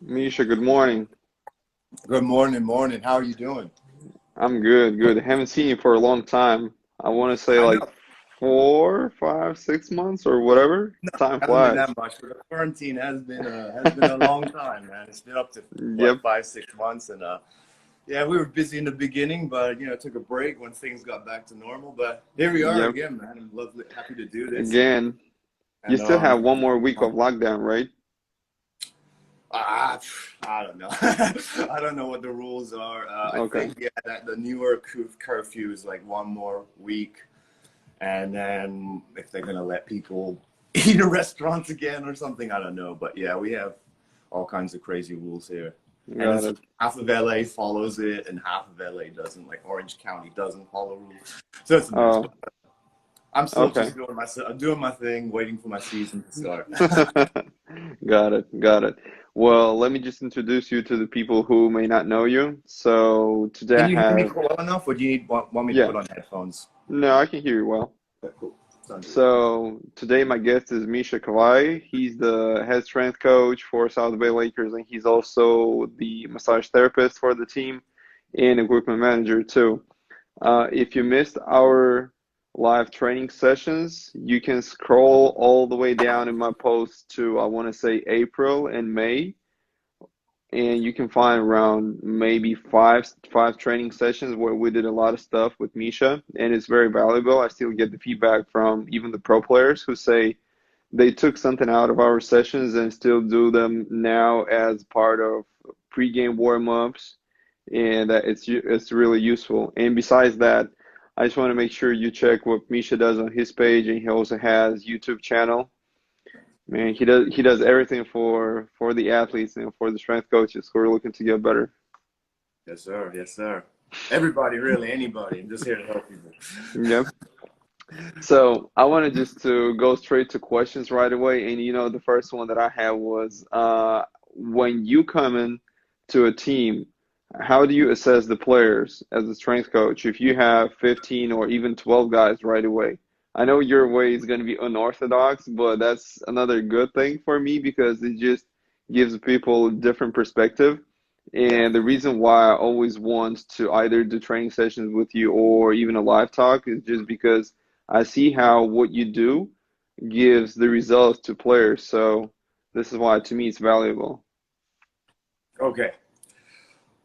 Misha, good morning. Good morning, morning. How are you doing? I'm good, good. Haven't seen you for a long time. I want to say I like know. 4, 5, 6 months or whatever. No, Time hasn't been flies. that much, but the quarantine has been a long time, man. It's been up to what Yep, 5, 6 months, and yeah, we were busy in the beginning, but took a break when things got back to normal. But here we are yep. again, man. I'm lovely, happy to do this, Again, you and still have one more week of lockdown, right? ah, I don't know. I don't know what the rules are. I Okay. think yeah, that the newer curfew is like one more week. And then if they're gonna let people eat in restaurants again or something, I don't know. But yeah, we have all kinds of crazy rules here, and Got it's it. half of LA follows it, and half of LA doesn't. Like Orange County doesn't follow rules, so it's a mess. But Oh, I'm still okay. just doing my thing, waiting for my season to start. Got it, got it. Well, let me just introduce you to the people who may not know you. So today Can I you hear me have, well enough, or do you want me to yeah, put on headphones? no, I can hear you well. Okay, cool. Sounds good. So today my guest is Misha Kawai. He's the head strength coach for South Bay Lakers, and he's also the massage therapist for the team and equipment manager too. If you missed our live training sessions, you can scroll all the way down in my post to I want to say April and May, and you can find around maybe five training sessions where we did a lot of stuff with Misha, and it's very valuable. I still get the feedback from even the pro players who say they took something out of our sessions and still do them now as part of pregame warm-ups, and that it's really useful. And besides that, I just want to make sure you check what Misha does on his page, and he also has YouTube channel. Man, he does everything for the athletes and for the strength coaches who are looking to get better. Yes, sir. Yes, sir. Everybody, really, anybody. I'm just here to help people. Yep. So I wanted just to go straight to questions right away. And the first one that I had was when you come in to a team, how do you assess the players as a strength coach if you have 15 or even 12 guys right away? I know your way is going to be unorthodox, but that's another good thing for me because it just gives people a different perspective. Yeah. And the reason why I always want to either do training sessions with you or even a live talk is just because I see how what you do gives the results to players. So this is why to me it's valuable. Okay.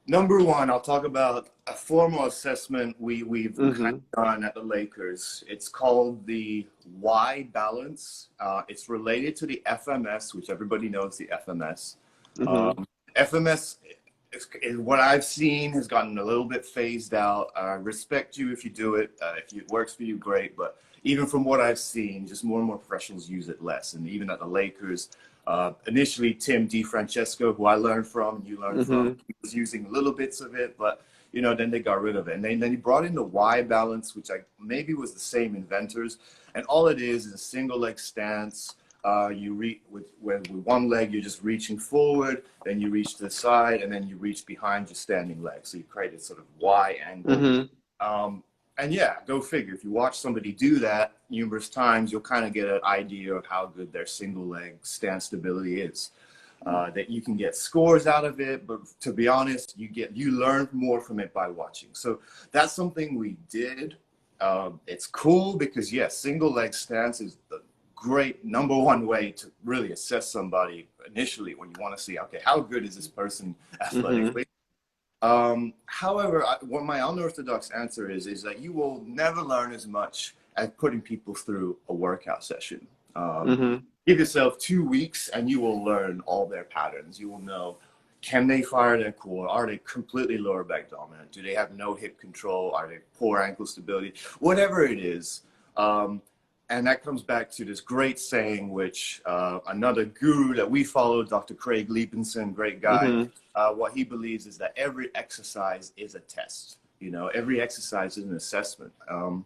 Number one, I'll talk about a formal assessment we've kind Mm-hmm. of done at the Lakers. It's called the Y balance. It's related to the FMS, which everybody knows the FMS. Mm-hmm. FMS is what I've seen has gotten a little bit phased out. I respect you if you do it. If it works for you, great. But even from what I've seen, just more and more professionals use it less. And even at the Lakers, initially Tim DeFrancesco, who I learned from, you learned from, Mm-hmm. he was using little bits of it, but then they got rid of it. And then he brought in the Y balance, which I maybe was the same inventors. And all it is a single leg stance. You reach with one leg, you're just reaching forward, then you reach to the side, and then you reach behind your standing leg. So you create a sort of Y angle. Mm-hmm. Um, and yeah, go figure. If you watch somebody do that numerous times, you'll kind of get an idea of how good their single leg stance stability is. That you can get scores out of it, but to be honest, you learn more from it by watching. So that's something we did. It's cool because yes, single leg stance is the great number one way to really assess somebody initially when you want to see, okay, how good is this person Mm-hmm. athletically? However, what my unorthodox answer is that you will never learn as much as putting people through a workout session. Um, Mm-hmm. Give yourself 2 weeks and you will learn all their patterns. You will know, can they fire their core? Are they completely lower back dominant? Do they have no hip control? Are they poor ankle stability? Whatever it is. Um, and that comes back to this great saying, which another guru that we follow, Dr. Craig Liepinson, great guy, Mm-hmm. what he believes is that every exercise is a test. Every exercise is an assessment. And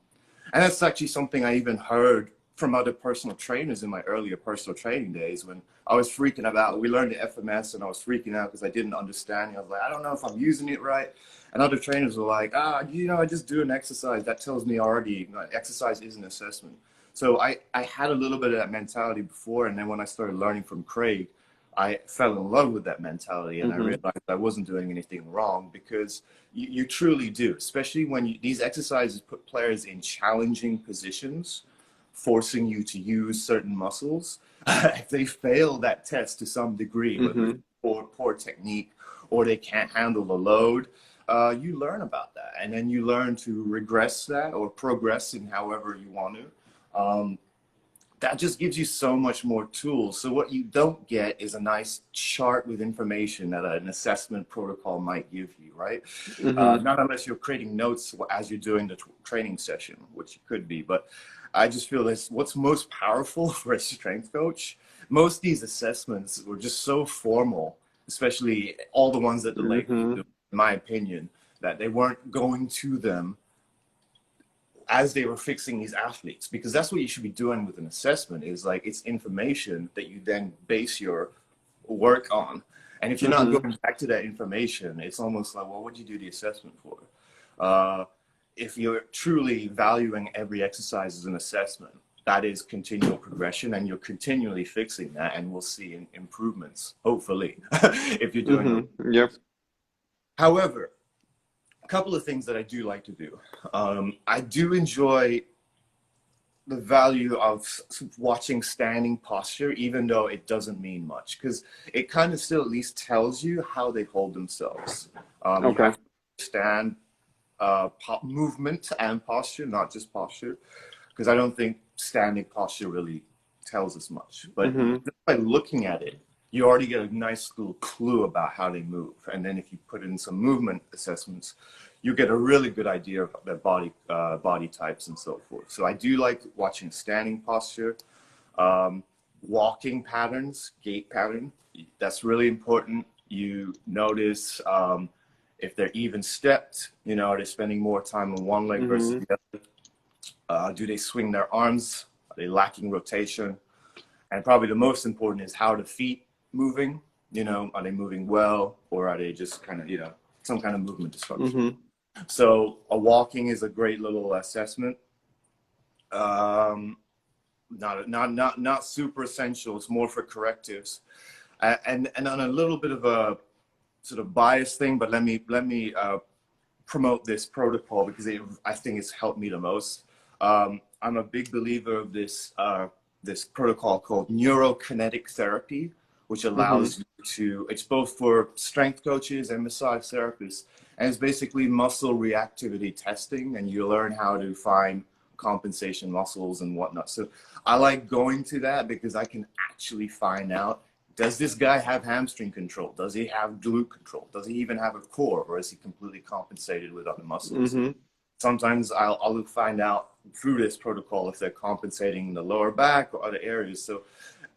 that's actually something I even heard from other personal trainers in my earlier personal training days when I was freaking about. We learned the FMS and I was freaking out because I didn't understand it. I was like, I don't know if I'm using it right. And other trainers were like, I just do an exercise. That tells me already, exercise is an assessment. So I had a little bit of that mentality before. And then when I started learning from Craig, I fell in love with that mentality, and I Mm-hmm. realized I wasn't doing anything wrong, because you truly do, especially when these exercises put players in challenging positions, forcing you to use certain muscles. If they fail that test to some degree, whether it's Mm-hmm. poor technique or they can't handle the load, you learn about that, and then you learn to regress that or progress in however you want to. That just gives you so much more tools. So what you don't get is a nice chart with information that an assessment protocol might give you, right? Mm-hmm. Not unless you're creating notes as you're doing the training session, which it could be. But I just feel that's what's most powerful for a strength coach. Most of these assessments were just so formal, especially all the ones that the late, Mm-hmm. in my opinion, that they weren't going to them as they were fixing these athletes, because that's what you should be doing with an assessment, is like, it's information that you then base your work on. And if you're not Mm-hmm. going back to that information, it's almost like, well, what did you do the assessment for? uh, if you're truly valuing every exercise as an assessment, that is continual progression, and you're continually fixing that, and we'll see improvements, hopefully, if you're doing them. Mm-hmm. Yep. However, a couple of things that I do like to do. I do enjoy the value of watching standing posture, even though it doesn't mean much, because it kind of still at least tells you how they hold themselves. You Okay. have to understand movement and posture, not just posture, because I don't think standing posture really tells us much. But Mm-hmm. just by looking at it, you already get a nice little clue about how they move. And then if you put in some movement assessments, you get a really good idea of their body types and so forth. So I do like watching standing posture, um, walking patterns, gait pattern. That's really important. You notice if they're even stepped, are they spending more time on one leg versus Mm-hmm. the other? Do they swing their arms? Are they lacking rotation? And probably the most important is how the feet moving. Are they moving well, or are they just kind of, some kind of movement dysfunction? Mm-hmm. So a walking is a great little assessment. Not super essential. It's more for correctives. And on a little bit of a sort of bias thing, but let me promote this protocol, because I think it's helped me the most. I'm a big believer of this protocol called neurokinetic therapy, which Mm-hmm. allows you to. It's both for strength coaches and massage therapists, and it's basically muscle reactivity testing, and you learn how to find compensation muscles and whatnot. So I like going to that, because I can actually find out, does this guy have hamstring control? Does he have glute control? Does he even have a core, or is he completely compensated with other muscles? Mm-hmm. Sometimes I'll find out through this protocol if they're compensating the lower back or other areas. So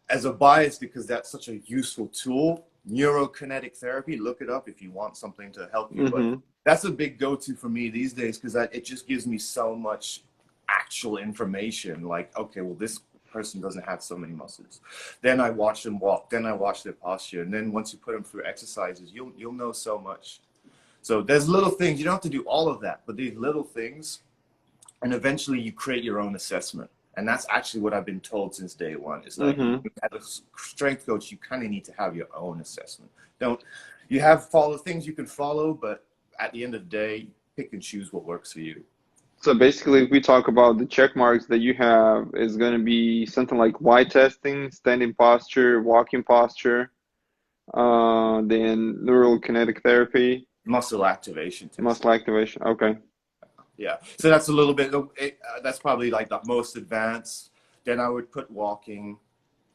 as a bias, because that's such a useful tool, neurokinetic therapy, look it up if you want something to help you. But Mm-hmm. that's a big go-to for me these days, because it just gives me so much actual information. Like, okay, well, this person doesn't have so many muscles. Then I watch them walk. Then I watch their posture. And then once you put them through exercises, you'll know so much. So there's little things. You don't have to do all of that, but these little things, and eventually you create your own assessment. And that's actually what I've been told since day one. Is like, Mm-hmm. as a strength coach, you kind of need to have your own assessment. Don't You have follow things you can follow, but at the end of the day, pick and choose what works for you. So basically, if we talk about the check marks that you have, is going to be something like Y testing, standing posture, walking posture, then neural kinetic therapy, Muscle activation muscle testing. activation. Okay. Yeah. So that's a little bit. That's probably like the most advanced. Then I would put walking.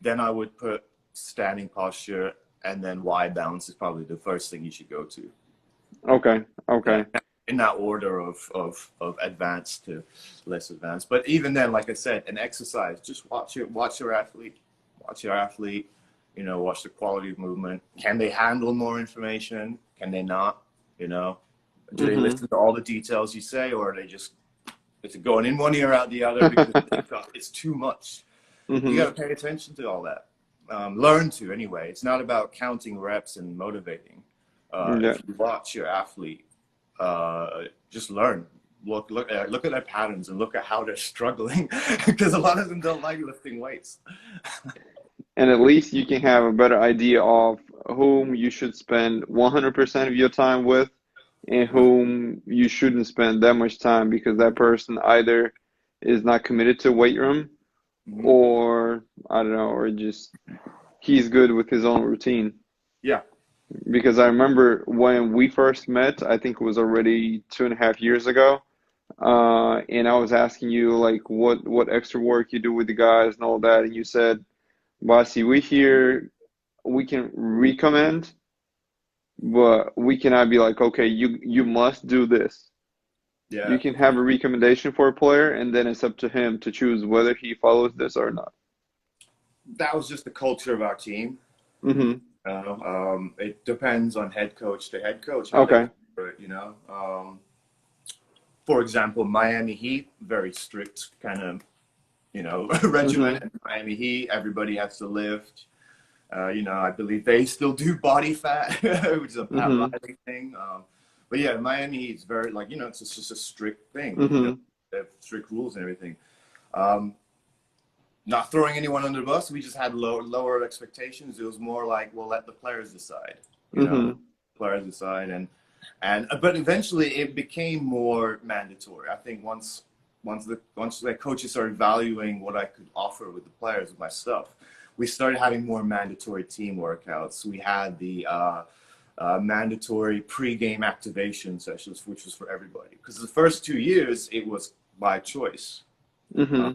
Then I would put standing posture, and then Y balance is probably the first thing you should go to. Okay. Yeah, Okay. in that order of advanced to less advanced. But even then, like I said, an exercise, just watch your athlete, watch your athlete. Watch the quality of movement. Can they handle more information? Can they not? You know, do they Mm-hmm. listen to all the details you say, or are they just, it's going in one ear out the other, because it's too much? You Mm-hmm. got to pay attention to all that. Learn to, anyway. It's not about counting reps and motivating. Yeah. If you watch your athlete, just learn. Look at their patterns and look at how they're struggling, because a lot of them don't like lifting weights. And at least you can have a better idea of whom you should spend 100% of your time with and whom you shouldn't spend that much time because that person either is not committed to weight room Hmm. or I don't know, or just he's good with his own routine. Yeah. Because I remember when we first met, I think it was already 2.5 years ago, and I was asking you like what extra work you do with the guys and all that, and you said, Basi, we here we can recommend, but we cannot be like, okay, you must do this. You Yeah. can have a recommendation for a player, and then it's up to him to choose whether he follows this or not. That was just the culture of our team. Mm-hmm. It depends on head coach to head coach how they Okay. do it. For example, Miami Heat, very strict kind of regimen. Mm-hmm. In Miami Heat, everybody has to lift. I believe they still do body fat, which is a Pat Mm-hmm. Riley thing. But yeah, Miami Heat's very it's just a strict thing. Mm-hmm. They have strict rules and everything. Um, Not throwing anyone under the bus. We just had lower expectations. It was more like, we'll let the players decide. Mm-hmm. Players decide, and but eventually it became more mandatory. I think once the coaches started valuing what I could offer with the players with my stuff, we started having more mandatory team workouts. We had the mandatory pre-game activation sessions, which was for everybody. Because the first 2 years it was by choice. Uh, Mm-hmm.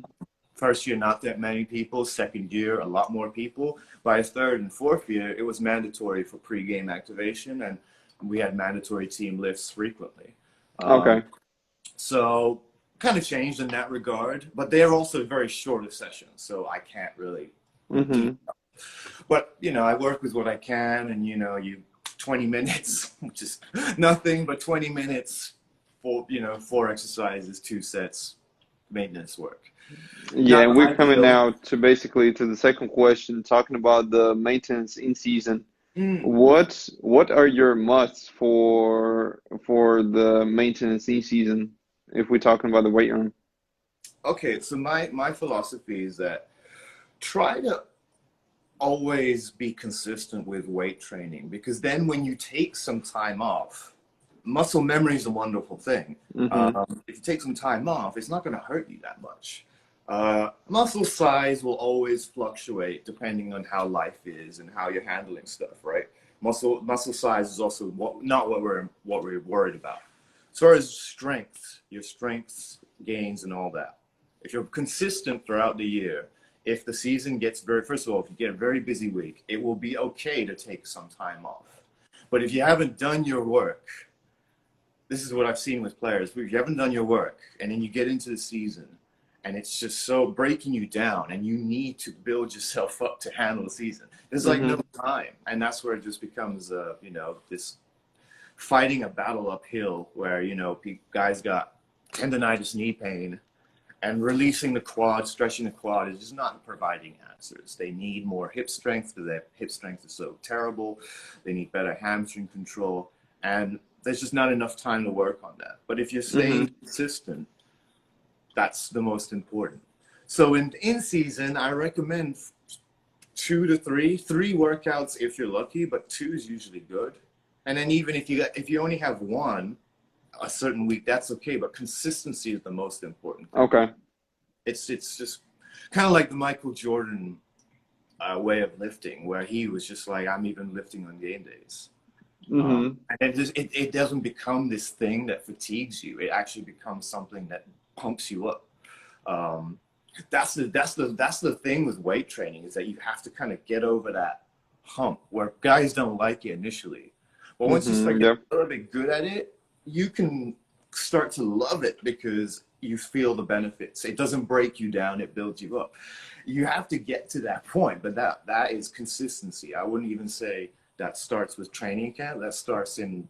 First year, not that many people. Second year, a lot more people. By third and fourth year, it was mandatory for pre-game activation, and we had mandatory team lifts frequently. Um, Okay. so kind of changed in that regard, but they're also very short of sessions, so I can't really do. Mm-hmm. But I work with what I can, and 20 minutes, which is nothing, but 20 minutes for 4 exercises, 2 sets, maintenance work. Yeah, Not and we're coming ideal. now to basically to the second question, talking about the maintenance in season. Mm. What are your musts for the maintenance in season if we're talking about the weight room? Okay, so my philosophy is that try to always be consistent with weight training, because then when you take some time off, muscle memory is a wonderful thing. Mm-hmm. If you take some time off, it's not going to hurt you that much. Muscle size will always fluctuate depending on how life is and how you're handling stuff, right? Muscle size is also not what we're worried about. As far as strength, your strength gains and all that, if you're consistent throughout the year, if the season gets first of all, if you get a very busy week, it will be okay to take some time off. But if you haven't done your work, this is what I've seen with players. If you haven't done your work and then you get into the season and it's just so breaking you down and you need to build yourself up to handle the season, there's like no Mm-hmm. time. And that's where it just becomes, this fighting a battle uphill where, guys got tendonitis, knee pain, and releasing the quad, stretching the quad is just not providing answers. They need more hip strength because their hip strength is so terrible. They need better hamstring control. And there's just not enough time to work on that. But if you're staying Mm-hmm. consistent, that's the most important. So in season, I recommend 2 to 3 workouts if you're lucky, but 2 is usually good. And then even if you only have one a certain week, that's okay. But consistency is the most important thing. Okay. It's just kind of like the Michael Jordan way of lifting, where he was just like, I'm even lifting on game days. Mm-hmm. And it doesn't become this thing that fatigues you. It actually becomes something that pumps you up. Um, that's the thing with weight training, is that you have to kind of get over that hump where guys don't like it initially. But once you start Mm-hmm. getting Yep. a little bit good at it, you can start to love it because you feel the benefits. It doesn't break you down, it builds you up. You have to get to that point, but that is consistency. I wouldn't even say that starts with training camp. That starts in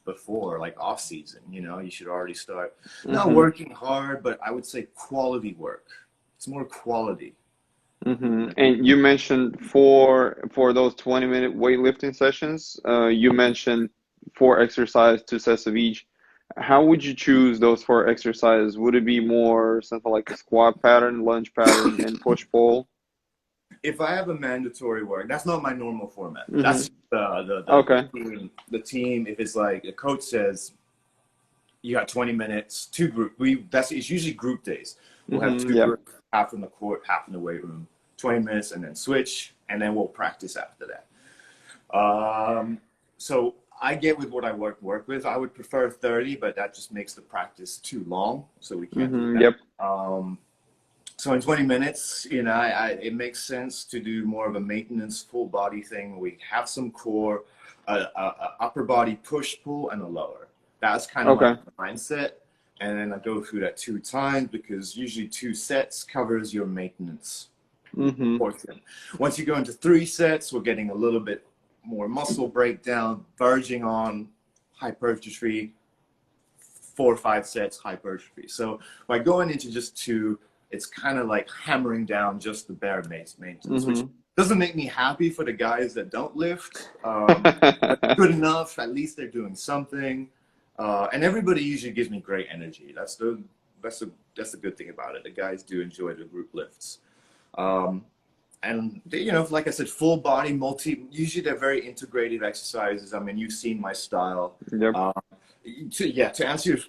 before, like off season. You should already start not Mm-hmm. working hard, but I would say quality work. It's more quality. Mm-hmm. And you mentioned for those 20-minute weightlifting sessions, you mentioned 4 exercise, 2 sets of each. How would you choose those 4 exercises? Would it be more something like a squat pattern, lunge pattern, and push pull? If I have a mandatory work, that's not my normal format. Hmm. That's the Okay. team. The team. If it's like a coach says you got 20 minutes, two group. It's usually group days. We'll have Hmm. two Yep. groups, half in the court, half in the weight room. 20 minutes, and then switch, and then we'll practice after that. So I get with what I work with. I would prefer 30, but that just makes the practice too long, so we can't do Hmm. that. Yep. So in 20 minutes, it makes sense to do more of a maintenance full body thing. We have some core, a upper body push pull, and a lower. That's kind of Okay. like the mindset. And then I go through that 2 times because usually 2 sets covers your maintenance Hmm. portion. Once you go into 3 sets, we're getting a little bit more muscle breakdown, verging on hypertrophy. 4 or 5 sets hypertrophy. So by going into just 2, it's kind of like hammering down just the bare maintenance, which Hmm. doesn't make me happy for the guys that don't lift. But good enough. At least they're doing something. And everybody usually gives me great energy. That's the good thing about it. The guys do enjoy the group lifts. And like I said, full body, usually they're very integrated exercises. I mean, you've seen my style. Yep. To answer your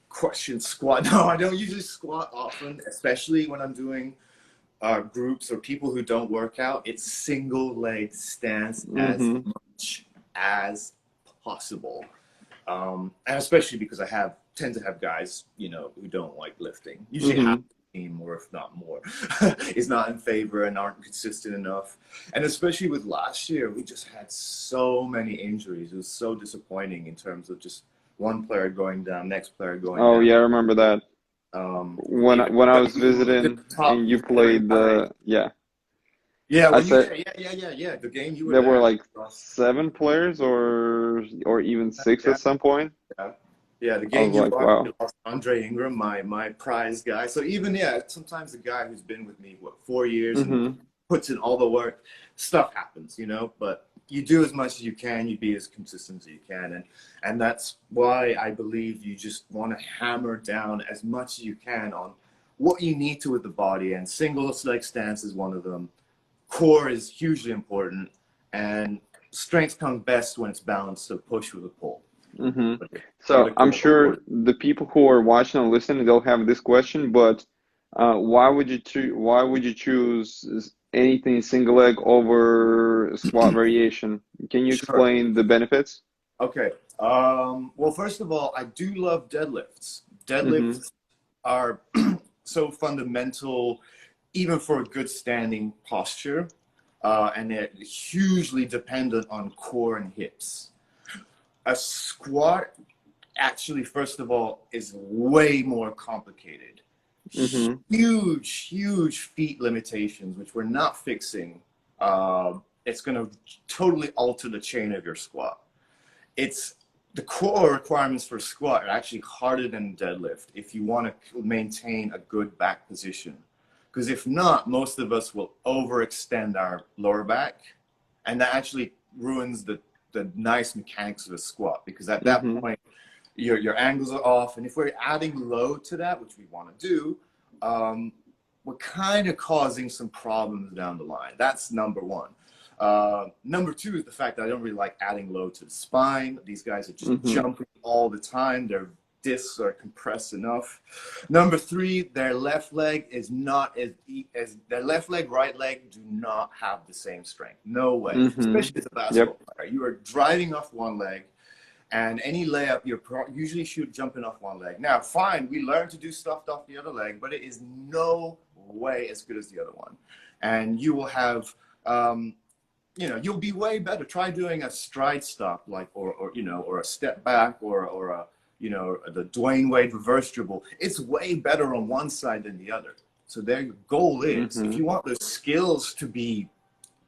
question, squat. No, I don't usually squat often, especially when I'm doing groups or people who don't work out. It's single leg stance as Hmm. much as possible. And especially because I tend to have guys, who don't like lifting. Usually half Hmm. the team, or if not more, is not in favor and aren't consistent enough. And especially with last year, we just had so many injuries. It was so disappointing in terms of just one player going down, next player going Oh down. yeah, I remember that. Even When I was visiting the top and you very played high. yeah, Yeah, I when you said yeah. The game you were there were there. like 7 players or even six Yeah. at some point. Yeah. Yeah, the I was game you like, watched, wow. you lost Andre Ingram, my prize guy. So even sometimes the guy who's been with me 4 years and Hmm. puts in all the work, stuff happens, But you do as much as you can. You be as consistent as you can, and that's why I believe you just want to hammer down as much as you can on what you need to with the body. And single leg stance is one of them. Core is hugely important, and strength comes best when it's balanced. So push with a pull. Hmm. So I'm Vertical sure or the people who are watching and listening, they'll have this question, but why would you choose anything single leg over squat variation? Can you sure. explain the benefits? Okay. Well, first of all, I do love deadlifts. Hmm. Deadlifts are so fundamental, even for a good standing posture, and they're hugely dependent on core and hips. A squat, actually, first of all, is way more complicated. Hmm. Huge feet limitations, which we're not fixing. It's going to totally alter the chain of your squat. It's the core requirements for squat are actually harder than deadlift if you want to maintain a good back position. Because if not, most of us will overextend our lower back, and that actually ruins the nice mechanics of a squat. Because at that Hmm. point, your angles are off, and if we're adding load to that, which we want to do, we're kind of causing some problems down the line. That's number one. Number two is the fact that I don't really like adding load to the spine. These guys are just Hmm. jumping all the time. Their discs are compressed enough. Number three, their left leg is not as their left leg, right leg do not have the same strength. No way. Hmm. Especially as a Yep. basketball player. You are driving off one leg, and any layup, you're usually jumping off one leg. Now, fine, we learn to do stuff off the other leg, but it is no way as good as the other one. And you will have you'll be way better. Try doing a stride stop, or a step back, or a, the Dwayne Wade reverse dribble. It's way better on one side than the other. So their goal is, if Hmm. you want the skills to be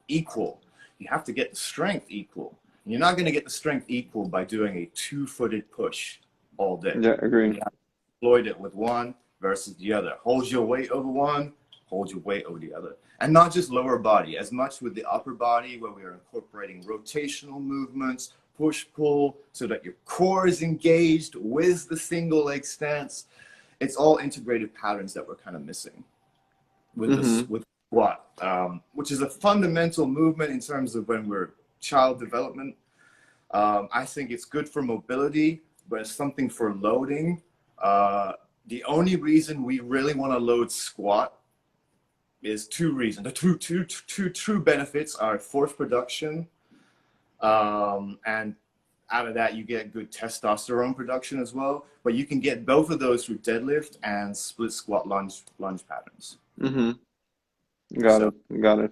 equal, you have to get the strength equal. And you're not going to get the strength equal by doing a two-footed push all day. Yeah, agree. You have to exploit it with one versus the other. Hold your weight over one, hold your weight over the other. And not just lower body, as much with the upper body, where we are incorporating rotational movements, push pull, so that your core is engaged with the single leg stance. It's all integrated patterns that we're kind of missing with Hmm. this with squat, which which is a fundamental movement in terms of when we're child development. I think it's good for mobility, but it's something for loading. The only reason we really want to load squat is two reasons. The two true benefits are force production, and out of that you get good testosterone production as well. But you can get both of those through deadlift and split squat lunge patterns. Mm-hmm. Got So it. Got it.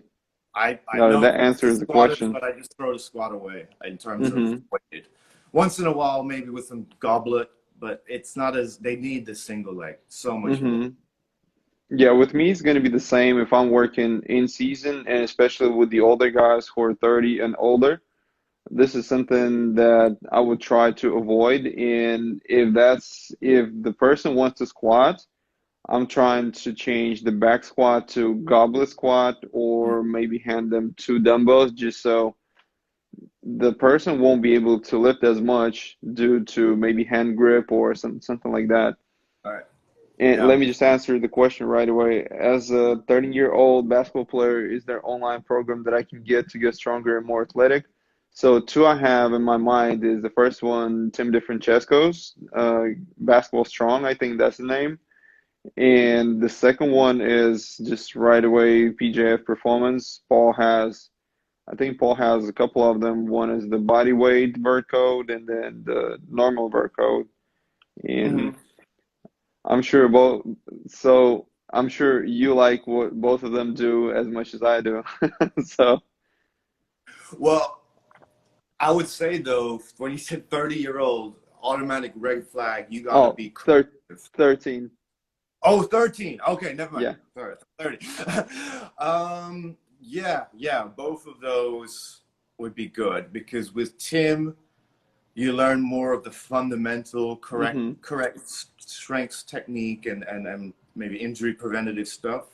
I Got it. know That answers the squatters, question. but I just throw the squat away in terms of Mm-hmm. weighted. Once in a while, maybe with some goblet, but it's not as they need the single leg so much more. Mm-hmm. Yeah, with me, it's going to be the same if I'm working in season, and especially with the older guys who are 30 and older. This is something that I would try to avoid. And if the person wants to squat, I'm trying to change the back squat to goblet squat, or maybe hand them two dumbbells just so the person won't be able to lift as much due to maybe hand grip or something like that. All right. And Yeah. let me just answer the question right away. As a 30-year-old basketball player, is there online program that I can get to get stronger and more athletic? So two I have in my mind is the first one, Tim DeFrancesco's, Basketball Strong, I think that's the name. And the second one is just right away PJF Performance. I think Paul has a couple of them. One is the body weight vert code and then the normal vert code. And Mm-hmm. I'm sure both, so I'm sure you like what both of them do as much as I do. So, Well, I would say though, when you said 30-year-old, automatic red flag, you got to oh, be thir creative. 13. Oh, 13. Okay, never mind. Yeah. Sorry, 30. Yeah, both of those would be good because with Tim, you learn more of the fundamental Mm-hmm. correct strengths technique and maybe injury preventative stuff.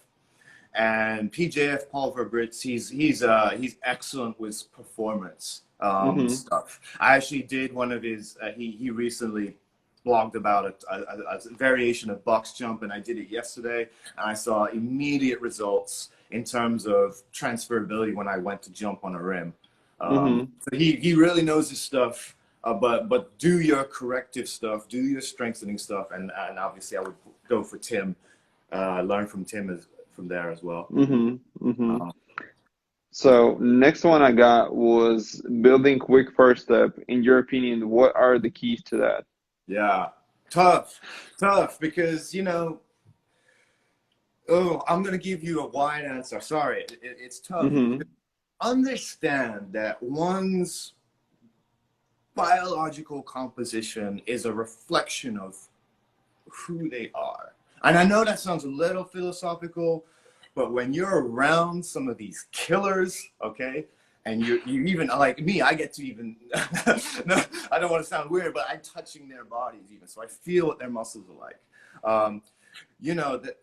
And PJF Paul Verbrits, he's excellent with performance Mm-hmm. stuff. I actually did one of his. He recently blogged about a variation of box jump, and I did it yesterday, and I saw immediate results in terms of transferability when I went to jump on a rim. Mm-hmm. So he really knows his stuff. But do your corrective stuff, do your strengthening stuff, and obviously I would go for Tim, learn from Tim from there as well. Mm-hmm. Mm-hmm. Um, So next one I got was building quick first step. In your opinion, what are the keys to that? yeah, tough, because oh, I'm gonna give you a wide answer. Sorry, it's tough. Mm-hmm. Understand that one's biological composition is a reflection of who they are. And I know that sounds a little philosophical, but when you're around some of these killers, okay, and you even like me, I get to even no, I don't want to sound weird, but I'm touching their bodies even, so I feel what their muscles are like.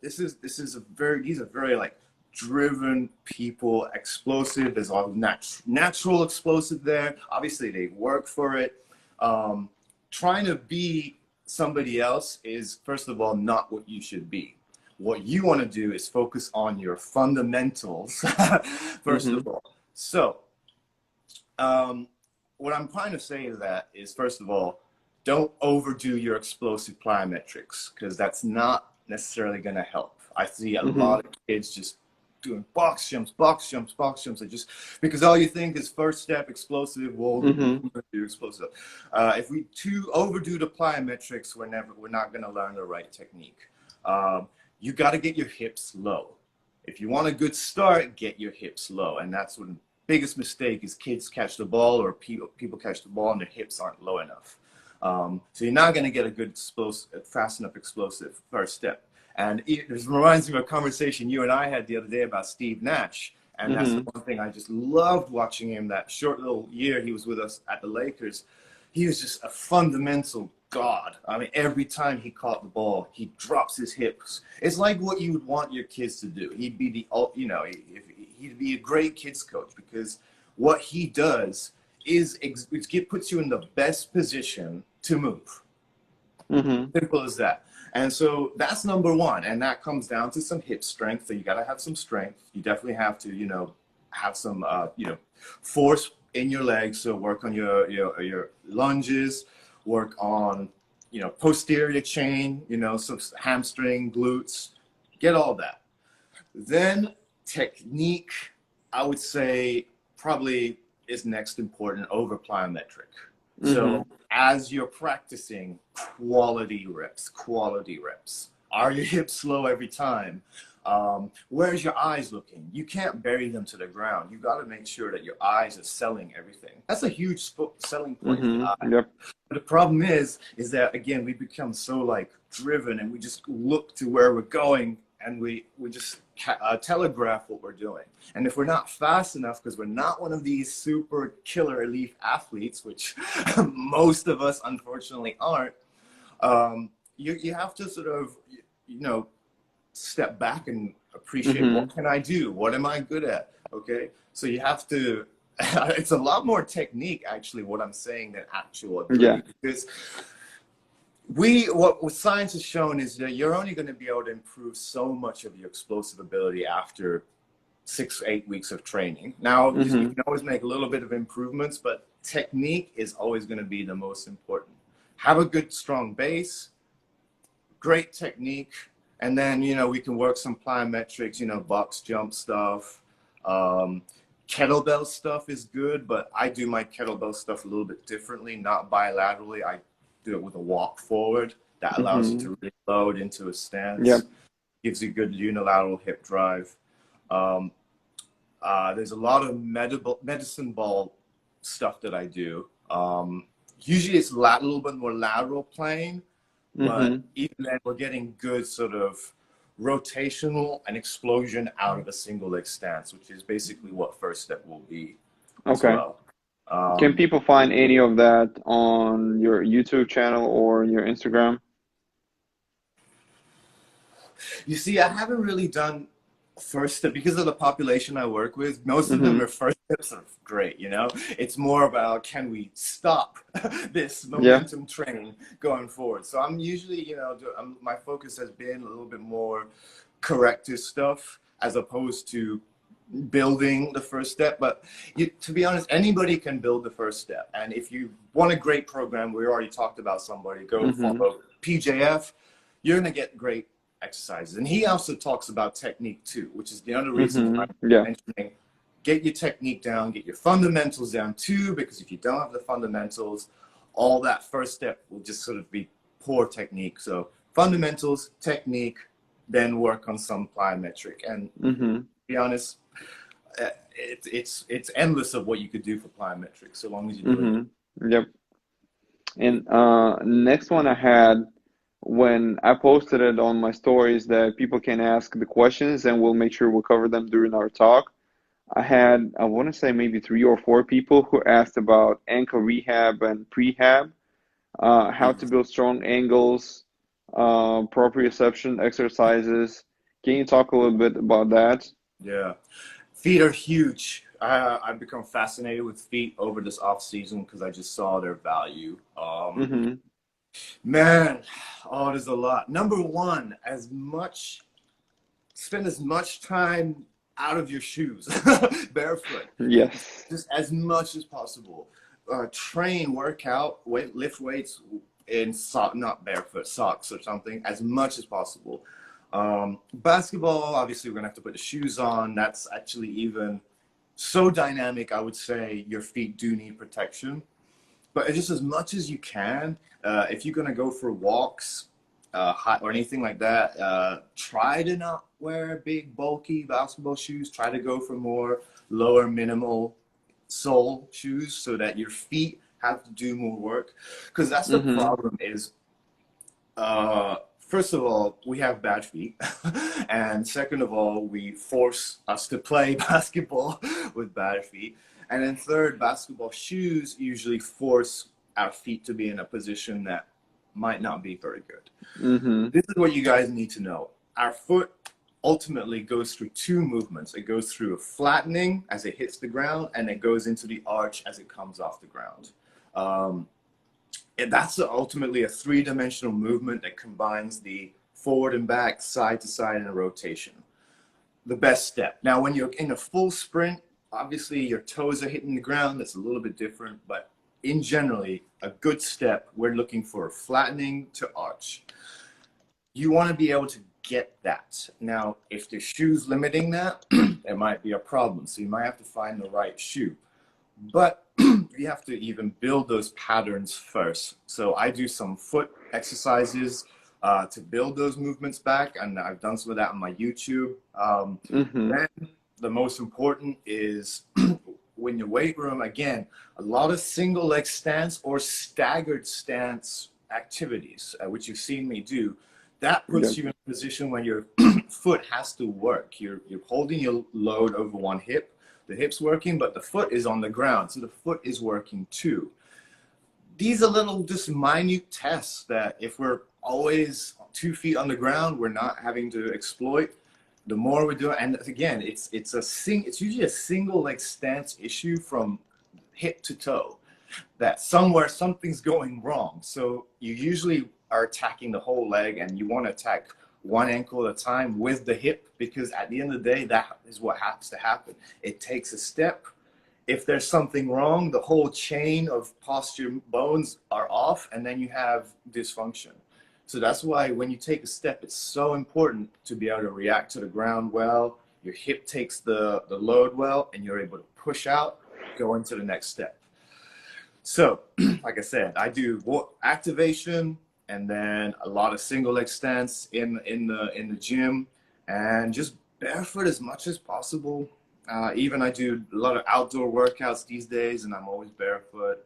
This is a very these are very like driven people, explosive. There's a lot of natural explosive there. Obviously, they work for it. Trying to be somebody else is, first of all, not what you should be. What you want to do is focus on your fundamentals, first Mm-hmm. of all. So, what I'm trying to say is that is, first of all, don't overdo your explosive plyometrics because that's not necessarily going to help. I see a Mm-hmm. lot of kids just doing box jumps, box jumps, box jumps. And just because all you think is first step explosive, well, I'm Mm-hmm. going to do explosive. If we too overdo the plyometrics, we're not going to learn the right technique. You got to get your hips low. If you want a good start, get your hips low, and that's what the biggest mistake is. Kids catch the ball, or people catch the ball, and their hips aren't low enough. So you're not going to get a good fast enough explosive first step. And this reminds me of a conversation you and I had the other day about Steve Nash. And that's the Mm-hmm. one thing I just loved watching him. That short little year he was with us at the Lakers, he was just a fundamental god. I mean, every time he caught the ball, he drops his hips. It's like what you would want your kids to do. He'd be he'd be a great kids coach because what he does is it puts you in the best position to move. Mm-hmm. Simple as that. And so that's number one. And that comes down to some hip strength. So you got to have some strength. You definitely have to, have some, force in your legs. So work on your lunges, work on, posterior chain, some hamstring, glutes, get all that. Then technique, I would say probably is next important over plyometric. Mm-hmm. So as you're practicing, quality reps, quality reps. Are your hips slow every time? Where's your eyes looking? You can't bury them to the ground. You got to make sure that your eyes are selling everything. That's a huge selling point, the eye. Mm-hmm. Yep. But the problem is that again, we become so like driven, and we just look to where we're going, and we just telegraph what we're doing. And if we're not fast enough, because we're not one of these super killer elite athletes, which most of us unfortunately aren't, you have to sort of, step back and appreciate, Mm-hmm. what can I do? What am I good at? Okay. So you have to, it's a lot more technique actually, what I'm saying, than actual ability. Yeah. Because what science has shown is that you're only going to be able to improve so much of your explosive ability after 6 to 8 weeks of training. Now, you Mm-hmm. can always make a little bit of improvements, but technique is always going to be the most important. Have a good, strong base, great technique, and then, we can work some plyometrics, box jump stuff. Kettlebell stuff is good, but I do my kettlebell stuff a little bit differently, not bilaterally. I do it with a walk forward. That allows you Mm-hmm. to really load into a Yep. stance, gives you good unilateral hip drive. There's a lot of medicine ball stuff that I do. Usually it's a little bit more lateral plane, but Mm-hmm. even then we're getting good sort of rotational and explosion out of a single leg stance, which is basically what first step will be as Okay. well. Can people find any of that on your YouTube channel or your Instagram? You see, I haven't really done first step because of the population I work with. Most of them Mm-hmm. are first steps are great, It's more about, can we stop this Yeah. momentum train going forward? So I'm usually, my focus has been a little bit more corrective stuff as opposed to building the first step. But to be honest, anybody can build the first step. And if you want a great program, we already talked about somebody, go Mm-hmm. follow PJF. You're going to get great exercises. And he also talks about technique too, which is the other reason why Mm-hmm. I'm Yeah. mentioning, get your technique down, get your fundamentals down too, because if you don't have the fundamentals, all that first step will just sort of be poor technique. So fundamentals, technique, then work on some plyometric. And Mm-hmm. to be honest, it's endless of what you could do for plyometrics, so long as you're doing it. Mm-hmm. Yep. And next one I had, when I posted it on my stories that people can ask the questions and we'll make sure we'll cover them during our talk. I want to say maybe 3 or 4 people who asked about ankle rehab and prehab, how to build strong angles, proprioception exercises. Can you talk a little bit about that? Yeah, feet are huge. I've become fascinated with feet over this off season because I just saw their value. Mm-hmm. Man, there's a lot. Number one, spend as much time out of your shoes, barefoot, Yes. just as much as possible. Train, workout, lift weights in not barefoot, socks or something, as much as possible. Basketball, obviously, we're gonna have to put the shoes on. That's actually even so dynamic. I would say your feet do need protection, but just as much as you can. If you're gonna go for walks, or anything like that, try to not wear big, bulky basketball shoes. Try to go for more lower, minimal sole shoes so that your feet have to do more work. Because that's the Mm-hmm. problem is, first of all, we have bad feet. And second of all, we force us to play basketball with bad feet. And then third, basketball shoes usually force our feet to be in a position that might not be very good. Mm-hmm. This is what you guys need to know. Our foot ultimately goes through 2 movements. It goes through a flattening as it hits the ground, and it goes into the arch as it comes off the ground. And that's ultimately a 3-dimensional movement that combines the forward and back, side to side, and a rotation. The best step. Now, when you're in a full sprint, obviously your toes are hitting the ground. That's a little bit different, but in generally, a good step, we're looking for flattening to arch. You want to be able to get that. Now, if the shoe's limiting that, it might be a problem. So you might have to find the right shoe. But you have to even build those patterns first. So I do some foot exercises to build those movements back, and I've done some of that on my YouTube. Mm-hmm. Then the most important is when your weight room, again, a lot of single leg stance or staggered stance activities, which you've seen me do. That puts Yep. you in a position when your foot has to work. You're holding your load over one hip. The hip's working, but the foot is on the ground. So the foot is working too. These are little just minute tests that if we're always 2 feet on the ground, we're not having to exploit. The more we do it, and again, it's usually a single leg stance issue from hip to toe, that somewhere something's going wrong. So you usually are attacking the whole leg, and you want to attack one ankle at a time with the hip, because at the end of the day, that is what has to happen. It takes a step. If there's something wrong, the whole chain of posture bones are off, and then you have dysfunction. So that's why when you take a step, it's so important to be able to react to the ground well. Your hip takes the load well, and you're able to push out, go into the next step. So, like I said, I do activation and then a lot of single leg stance in the gym, and just barefoot as much as possible. Even I do a lot of outdoor workouts these days, and I'm always barefoot.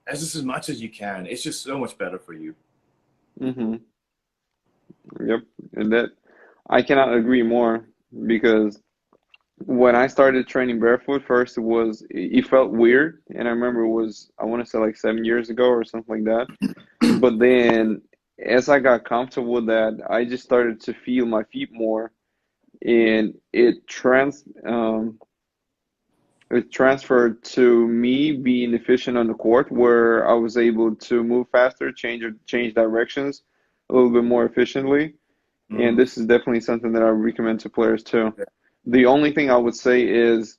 It's just as much as you can. It's just so much better for you. Mm-hmm. Yep. And that I cannot agree more because when I started training barefoot, first it felt weird, and I remember it was I want to say like 7 years ago or something like that. But then as I got comfortable with that, I just started to feel my feet more, and it transferred to me being efficient on the court, where I was able to move faster, change directions a little bit more efficiently. And Mm, this is definitely something that I recommend to players too. The only thing I would say is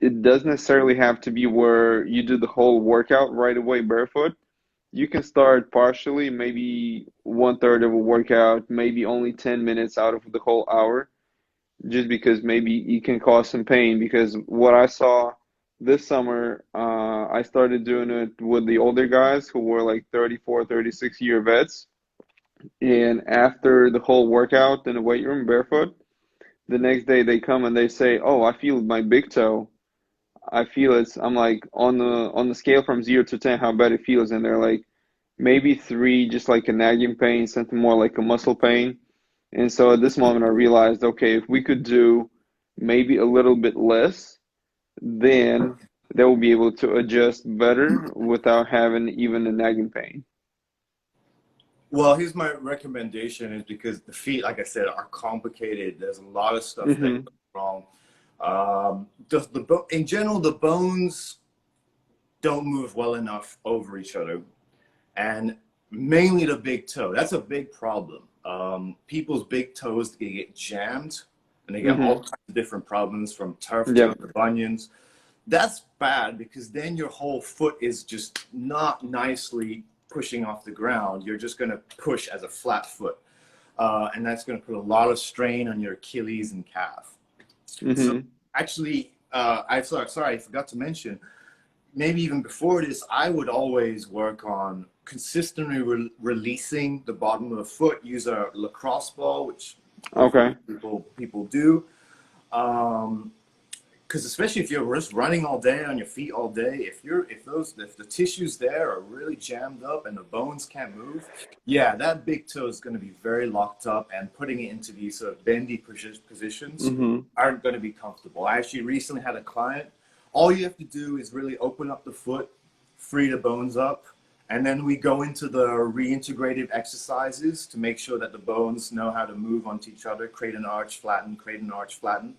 it doesn't necessarily have to be where you do the whole workout right away barefoot. You can start partially, maybe one third of a workout, maybe only 10 minutes out of the whole hour, just because maybe it can cause some pain. Because what I saw this summer, I started doing it with the older guys who were like 34, 36-year vets. And after the whole workout in the weight room barefoot, the next day they come and they say, "Oh, I feel my big toe. I feel it's." I'm like, on the scale from 0 to 10, how bad it feels, and they're like, maybe three, just like a nagging pain, something more like a muscle pain. And so at this moment, I realized, okay, if we could do maybe a little bit less, then they will be able to adjust better without having even a nagging pain. well, here's my recommendation is because the feet, like I said, are complicated. There's a lot of stuff that Mm-hmm. goes wrong. In general, the bones don't move well enough over each other, and mainly the big toe. That's a big problem. People's big toes, they get jammed, and they get all Mm-hmm. kinds of different problems, from turf toe Yep. to bunions. That's bad, because then your whole foot is just not nicely pushing off the ground. You're just going to push as a flat foot. And that's going to put a lot of strain on your Achilles and calf. So Mm-hmm. actually, sorry, I forgot to mention, maybe even before this, I would always work on consistently releasing the bottom of the foot, use a lacrosse ball, which hopefully Okay. people do. Because especially if you're just running all day on your feet all day, if the tissues there are really jammed up and the bones can't move, yeah, that big toe is going to be very locked up, and putting it into these sort of bendy positions Mm-hmm. aren't going to be comfortable. I actually recently had a client. All you have to do is really open up the foot, free the bones up, and then we go into the reintegrative exercises to make sure that the bones know how to move onto each other, create an arch, flatten, create an arch, flatten.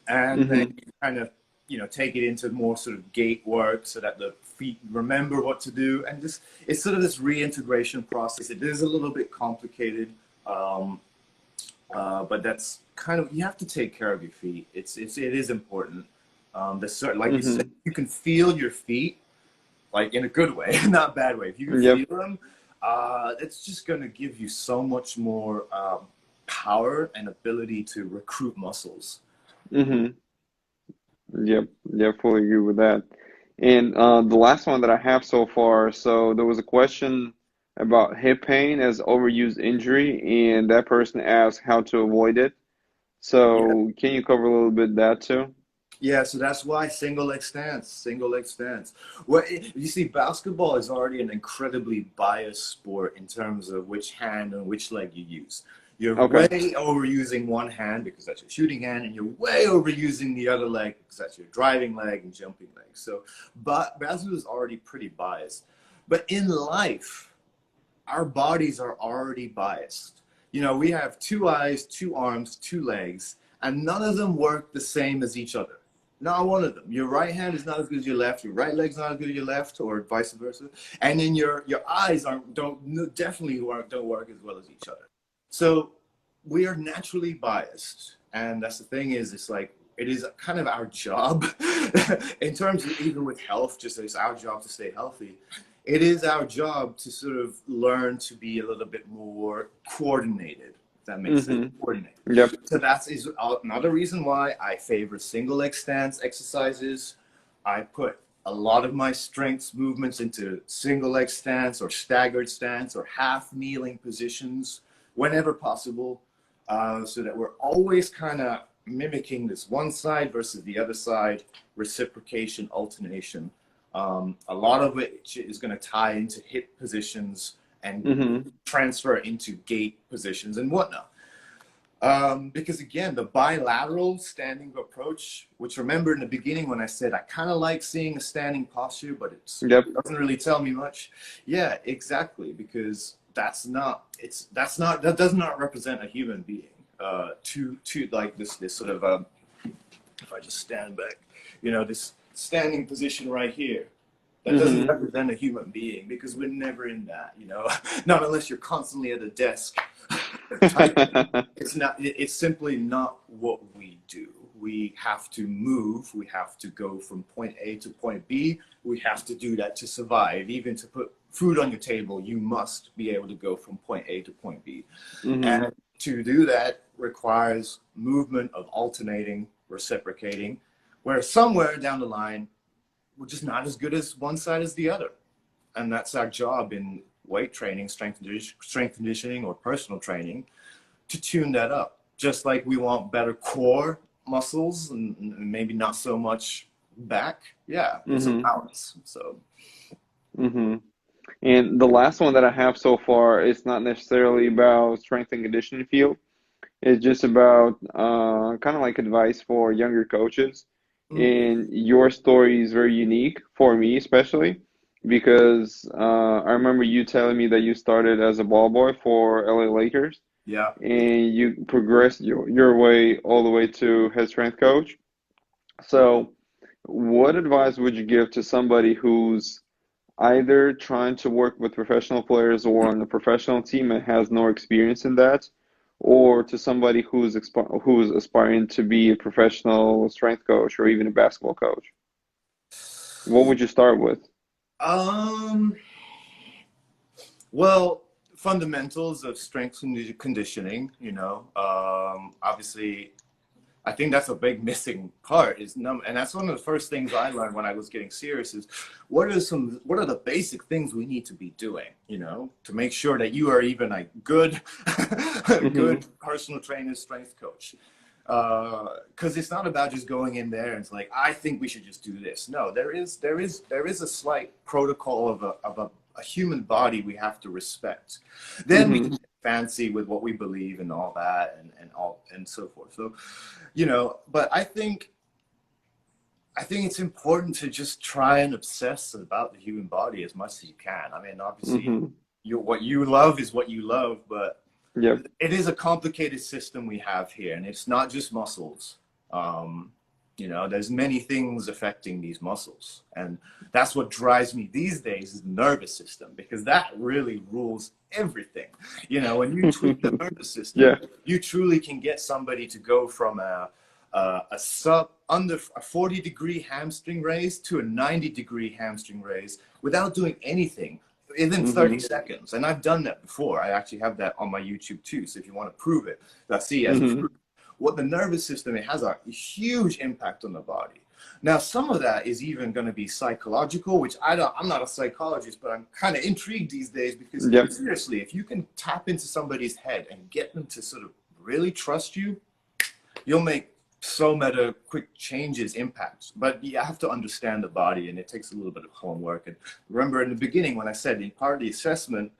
And then Mm-hmm. you kind of take it into more sort of gait work so that the feet remember what to do, and just it's sort of this reintegration process. It is a little bit complicated, um, But that's kind of, you have to take care of your feet. It is important. The certain, like you said, Mm-hmm. you can feel your feet, like in a good way, not a bad way. If you can Yep. feel them, it's just going to give you so much more power and ability to recruit muscles. Mm-hmm. Yep. Yep. Fully agree with that. And the last one that I have so far, so there was a question about hip pain as overuse injury, and that person asked how to avoid it. Yeah. So can you cover a little bit that too? Yeah, so that's why single leg stance. Well, you see, basketball is already an incredibly biased sport in terms of which hand and which leg you use. You're way Okay. overusing one hand because that's your shooting hand, and you're way overusing the other leg because that's your driving leg and jumping leg. So, but basketball is already pretty biased. But in life, our bodies are already biased. You know, we have two eyes, two arms, two legs, and none of them work the same as each other. Not one of them. Your right hand is not as good as your left. Your right leg's not as good as your left, or vice versa. And then your eyes don't work as well as each other. So we are naturally biased, and that's the thing is, it's like it is kind of our job in terms of even with health. Just it's our job to stay healthy. It is our job to sort of learn to be a little bit more coordinated. If that makes sense. Mm-hmm. Coordinated. Yep. So that is another reason why I favor single leg stance exercises. I put a lot of my strengths movements into single leg stance or staggered stance or half kneeling positions whenever possible, so that we're always kind of mimicking this one side versus the other side, reciprocation, alternation. A lot of it is going to tie into hip positions and Mm-hmm. transfer into gait positions and whatnot. Because again, the bilateral standing approach, which remember in the beginning when I said I kind of like seeing a standing posture, but Yep. it doesn't really tell me much. Yeah, exactly, because that does not represent a human being. To like this sort of if I just stand back, you know, this standing position right here. That doesn't Mm-hmm. represent a human being because we're never in that, you know, not unless you're constantly at a desk typing. It's not, it's simply not what we do. We have to move. We have to go from point A to point B. We have to do that to survive. Even to put food on your table, you must be able to go from point A to point B. Mm-hmm. And to do that requires movement of alternating, reciprocating, where somewhere down the line, we're just not as good as one side as the other. And that's our job in weight training, strength conditioning, or personal training to tune that up. Just like we want better core muscles and maybe not so much back. Yeah, it's a Mm-hmm. balance. So, Mm-hmm. And the last one that I have so far is not necessarily about strength and conditioning field. It's just about kind of like advice for younger coaches. And your story is very unique for me, especially because I remember you telling me that you started as a ball boy for LA Lakers yeah. and you progressed your way all the way to head strength coach. So, what advice would you give to somebody who's either trying to work with professional players or on a professional team and has no experience in that, or to somebody who's aspiring to be a professional strength coach or even a basketball coach? What would you start with? Um, well, fundamentals of strength and conditioning, you know, obviously I think that's a big missing part is and that's one of the first things I learned when I was getting serious is what are the basic things we need to be doing, you know, to make sure that you are even a good Hmm. good personal trainer, strength coach. Because it's not about just going in there and it's like I think we should just do this. No, there is a slight protocol of a human body we have to respect. Then we can Hmm. get fancy with what we believe and all that and all and so forth. So, you know, but I think it's important to just try and obsess about the human body as much as you can. I mean, obviously, Hmm. what you love is what you love, but Yep. it is a complicated system we have here, and it's not just muscles. Um, You know, there's many things affecting these muscles. And that's what drives me these days is the nervous system, because that really rules everything. You know, when you tweak the nervous system, Yeah. you truly can get somebody to go from a sub under a 40-degree hamstring raise to a 90-degree hamstring raise without doing anything within 30 Mhm. seconds. And I've done that before. I actually have that on my YouTube too. So if you want to prove it, Basi as Mhm. proof. What the nervous system, it has a huge impact on the body. Now, some of that is even going to be psychological, which I'm not a psychologist, but I'm kind of intrigued these days because Yep. seriously, if you can tap into somebody's head and get them to sort of really trust you, you'll make so many quick changes, impacts. But you have to understand the body, and it takes a little bit of homework. And remember in the beginning when I said in part of the assessment,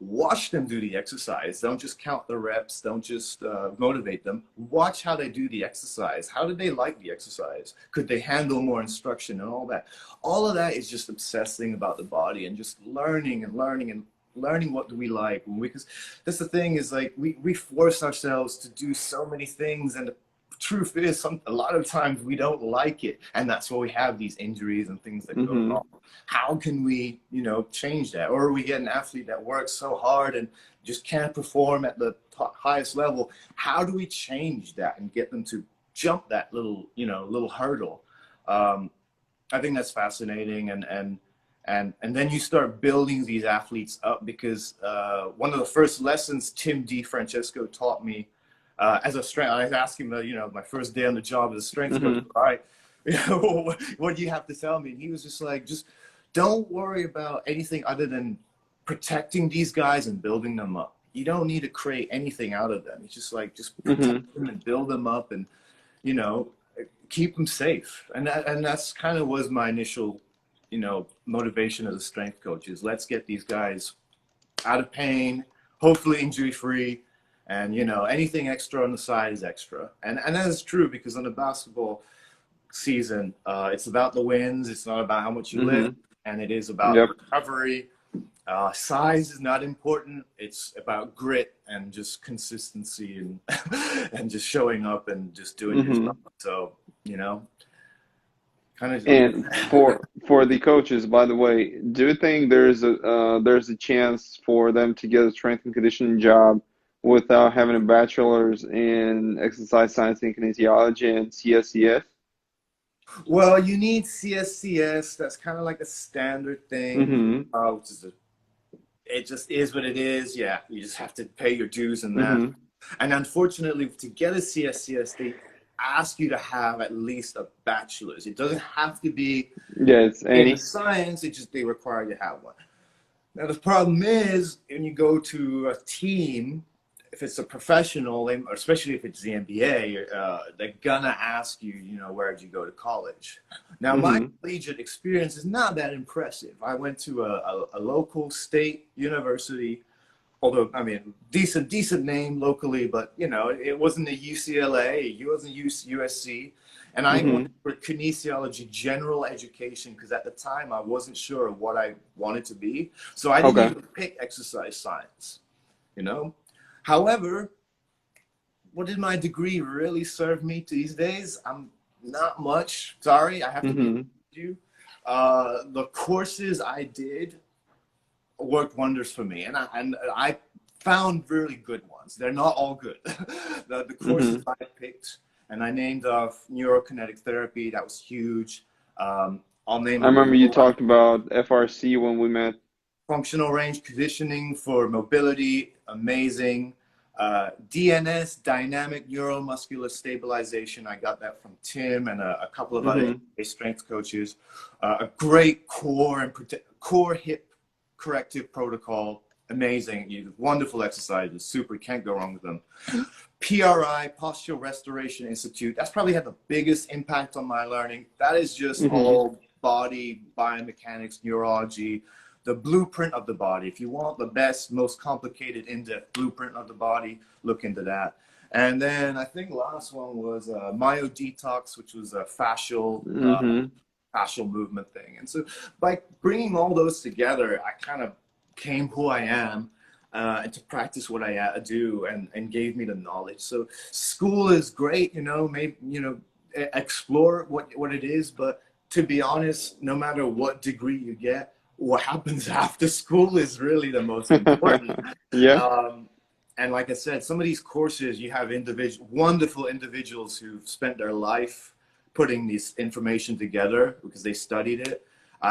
watch them do the exercise. Don't just count the reps. Don't just motivate them. Watch how they do the exercise. How did they like the exercise? Could they handle more instruction and all that? All of that is just obsessing about the body and just learning and learning and learning what do we like. Because that's the thing is like we force ourselves to do so many things, and the truth is a lot of times we don't like it, and that's why we have these injuries and things that go Mhm. wrong. How can we, you know, change that? Or we get an athlete that works so hard and just can't perform at the highest level. How do we change that and get them to jump that little, you know, little hurdle? I think that's fascinating, and then you start building these athletes up, because one of the first lessons Tim D. Francesco taught me as a strength, I asked him, you know, my first day on the job as a strength coach, Mhm. all right, you know, what do you have to tell me? And he was just like, just don't worry about anything other than protecting these guys and building them up. You don't need to create anything out of them. It's just like, just protect Mhm. them and build them up, and, you know, keep them safe. And that's kind of was my initial, you know, motivation as a strength coach is let's get these guys out of pain, hopefully injury free, and you know anything extra on the side is extra. And that is true, because on a basketball season, it's about the wins. It's not about how much you live, Mhm. and it is about Yep. recovery. Size is not important. It's about grit and just consistency and and just showing up and just doing your job. Mhm. So you know, kind of leave it. And for the coaches, by the way, do you think there's a chance for them to get a strength and conditioning job without having a bachelor's in exercise science and kinesiology and CSCS? Well, you need CSCS. That's kind of like a standard thing, Mm-hmm. which is it just is what it is. Yeah, you just have to pay your dues in that. Mm-hmm. And unfortunately, to get a CSCS, they ask you to have at least a bachelor's. It doesn't have to be Yes, in the any. science. It just they require you to have one. Now the problem is when you go to a team, if it's a professional, especially if it's the NBA, they're gonna ask you, you know, where did you go to college? Now my Mm-hmm. collegiate experience is not that impressive. I went to a local state university, although I mean decent name locally, but you know it wasn't a UCLA, it wasn't USC, and I went Mm-hmm. for kinesiology general education because at the time I wasn't sure of what I wanted to be, so I didn't Okay. even pick exercise science, you know. However, what did my degree really serve me these days? I'm not much. Sorry, I have to be honest Mm-hmm. with you. The courses I did worked wonders for me, and I found really good ones. They're not all good. The courses Mm-hmm. I picked, and I named off neurokinetic therapy. That was huge. I'll name I a remember you couple. talked about FRC when we met. Functional range conditioning for mobility, amazing. DNS, dynamic neuromuscular stabilization. I got that from Tim and a couple of other Mm-hmm. strength coaches. A great core and core hip corrective protocol. Amazing, wonderful exercises. Super, can't go wrong with them. PRI, Postural Restoration Institute. That's probably had the biggest impact on my learning. That is just Mm-hmm. all body biomechanics, neurology, the blueprint of the body. If you want the best, most complicated, in-depth blueprint of the body, look into that. And then I think the last one was myodetox, which was a Mm-hmm. fascial movement thing. And so by bringing all those together, I kind of came who I am, and to practice what I do, and gave me the knowledge. So school is great, you know, maybe, you know, explore what it is. But to be honest, no matter what degree you get, what happens after school is really the most important. Yeah. And like I said, some of these courses, you have wonderful individuals who've spent their life putting this information together because they studied it.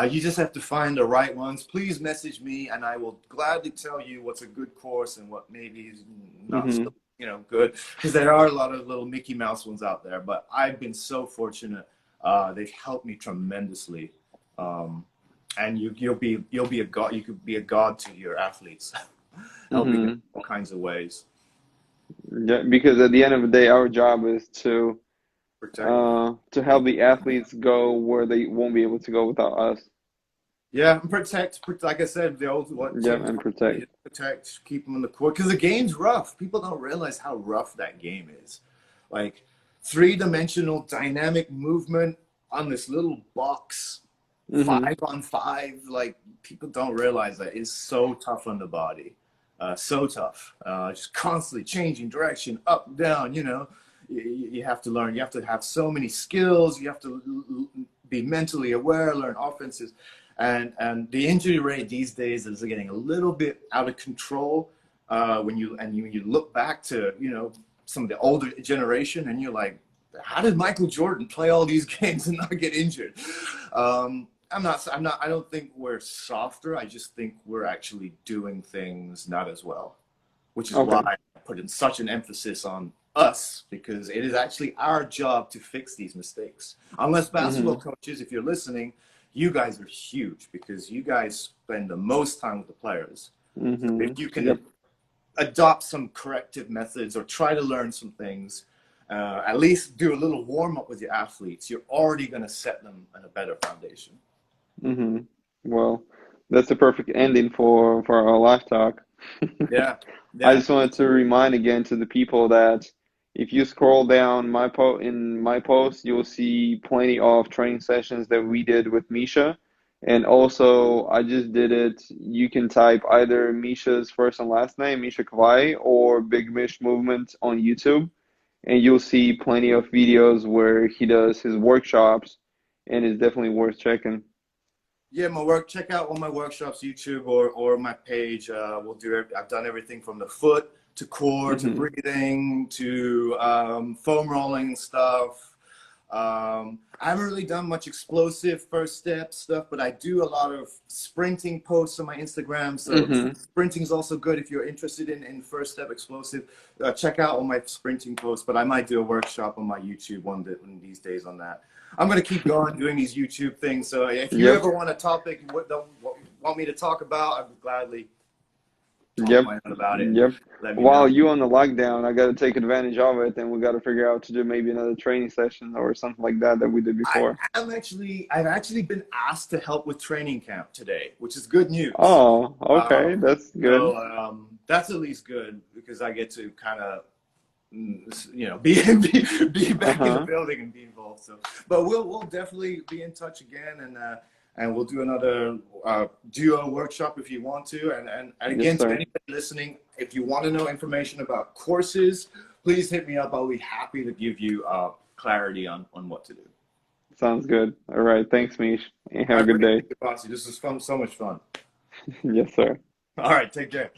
You just have to find the right ones. Please message me, and I will gladly tell you what's a good course and what maybe is not Hmm. so, good. Because there are a lot of little Mickey Mouse ones out there. But I've been so fortunate. They've helped me tremendously. And you'll be a god. You could be a god to your athletes, helping them in Hmm. all kinds of ways. Yeah, because at the end of the day, our job is Protect. to help the athletes go where they won't be able to go without us. Yeah, and protect. Like I said, the old Yeah, and protect. protect, keep them on the court because the game's rough. People don't realize how rough that game is. Like three-dimensional dynamic movement on this little box, Hmm. 5-on-5. Like people don't realize that it's so tough on the body, so tough. Just constantly changing direction, up, down. You have to learn. You have to have so many skills. You have to be mentally aware, learn offenses. And the injury rate these days is getting a little bit out of control when you look back to some of the older generation and you're like, how did Michael Jordan play all these games and not get injured? I don't think we're softer. I just think we're actually doing things not as well, which is why Okay. I put in such an emphasis on us, because it is actually our job to fix these mistakes. Unless basketball Hmm. coaches, if you're listening, you guys are huge because you guys spend the most time with the players. So if Hmm. you can Yep. adopt some corrective methods or try to learn some things, at least do a little warm up with your athletes, you're already going to set them on a better foundation. Hmm. Well, that's a perfect ending for our live talk. Yeah. I Yeah. just wanted to remind again to the people that if you scroll down in my post, you'll see plenty of training sessions that we did with Misha. And also, I just did it. You can type either Misha's first and last name, Misha Kawai, or Big Mish Movement on YouTube, and you'll see plenty of videos where he does his workshops, and it's definitely worth checking. Yeah, my work. Check out all my workshops, YouTube or my page. I've done everything from the foot to core to Hmm. breathing to foam rolling stuff. I haven't really done much explosive first step stuff, but I do a lot of sprinting posts on my Instagram. So Hmm. sprinting is also good if you're interested in first step explosive. Check out all my sprinting posts, but I might do a workshop on my YouTube one these days on that. I'm going to keep going doing these YouTube things. So if you Yep. ever want a topic want me to talk about, I would gladly talk Yep. my own about it and Yep. let me know. While you on the lockdown, I got to take advantage of it, and we got to figure out to do maybe another training session or something like that that we did before. I've actually been asked to help with training camp today, which is good news. Oh, okay, that's good. That's at least good because I get to kind of be back in the Uh-huh. building and be involved. So, but we'll definitely be in touch again, and we'll do another duo workshop if you want to. And Yes, again, to sir. anybody listening, if you want to know information about courses, please hit me up. I'll be happy to give you clarity on what to do. Sounds good. All right. Thanks, Mish, and have I a good appreciate day. it, Basi. This was fun, so much fun. Yes, sir. All right, take care.